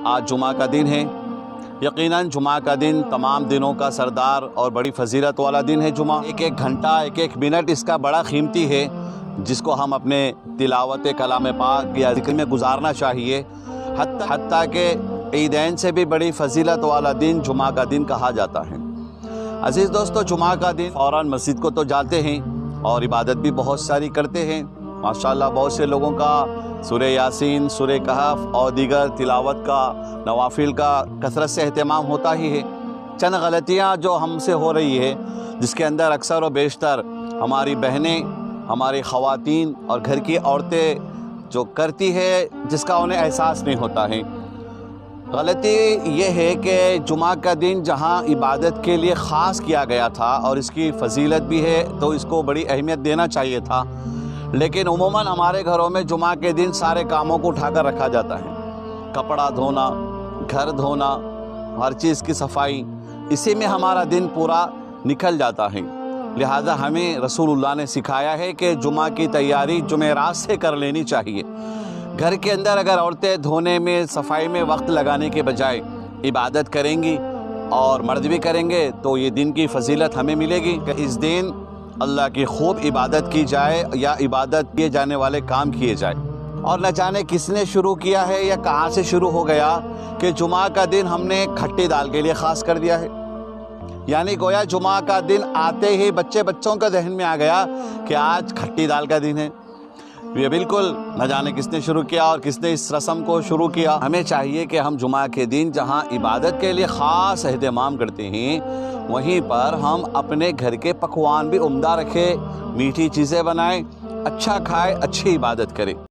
آج جمعہ کا دن ہے۔ یقیناً جمعہ کا دن تمام دنوں کا سردار اور بڑی فضیلت والا دن ہے جمعہ۔ ایک ایک گھنٹہ، ایک ایک منٹ اس کا بڑا قیمتی ہے، جس کو ہم اپنے تلاوت کلام پاک یا ذکر میں گزارنا چاہیے۔ حتیٰ کہ عیدین سے بھی بڑی فضیلت والا دن جمعہ کا دن کہا جاتا ہے۔ عزیز دوستو، جمعہ کا دن فوراً مسجد کو تو جاتے ہیں اور عبادت بھی بہت ساری کرتے ہیں۔ ماشاءاللہ بہت سے لوگوں کا سورہ یاسین، سورہ کہف اور دیگر تلاوت کا، نوافل کا کثرت سے اہتمام ہوتا ہی ہے۔ چند غلطیاں جو ہم سے ہو رہی ہے، جس کے اندر اکثر و بیشتر ہماری بہنیں، ہماری خواتین اور گھر کی عورتیں جو کرتی ہے، جس کا انہیں احساس نہیں ہوتا ہے۔ غلطی یہ ہے کہ جمعہ کا دن جہاں عبادت کے لیے خاص کیا گیا تھا اور اس کی فضیلت بھی ہے، تو اس کو بڑی اہمیت دینا چاہیے تھا، لیکن عموماً ہمارے گھروں میں جمعہ کے دن سارے کاموں کو اٹھا کر رکھا جاتا ہے۔ کپڑا دھونا، گھر دھونا، ہر چیز کی صفائی، اسی میں ہمارا دن پورا نکل جاتا ہے۔ لہذا ہمیں رسول اللہ نے سکھایا ہے کہ جمعہ کی تیاری جمعرات سے کر لینی چاہیے۔ گھر کے اندر اگر عورتیں دھونے میں، صفائی میں وقت لگانے کے بجائے عبادت کریں گی اور مرد بھی کریں گے، تو یہ دن کی فضیلت ہمیں ملے گی کہ اس دن اللہ کی خوب عبادت کی جائے یا عبادت کیے جانے والے کام کیے جائے۔ اور نہ جانے کس نے شروع کیا ہے یا کہاں سے شروع ہو گیا کہ جمعہ کا دن ہم نے کھٹی دال کے لیے خاص کر دیا ہے۔ یعنی گویا جمعہ کا دن آتے ہی بچوں کا ذہن میں آ گیا کہ آج کھٹی دال کا دن ہے۔ یہ بالکل نہ جانے کس نے شروع کیا اور کس نے اس رسم کو شروع کیا۔ ہمیں چاہیے کہ ہم جمعہ کے دن جہاں عبادت کے لیے خاص اہتمام کرتے ہیں، وہیں پر ہم اپنے گھر کے پکوان بھی عمدہ رکھیں، میٹھی چیزیں بنائیں، اچھا کھائیں، اچھی عبادت کریں۔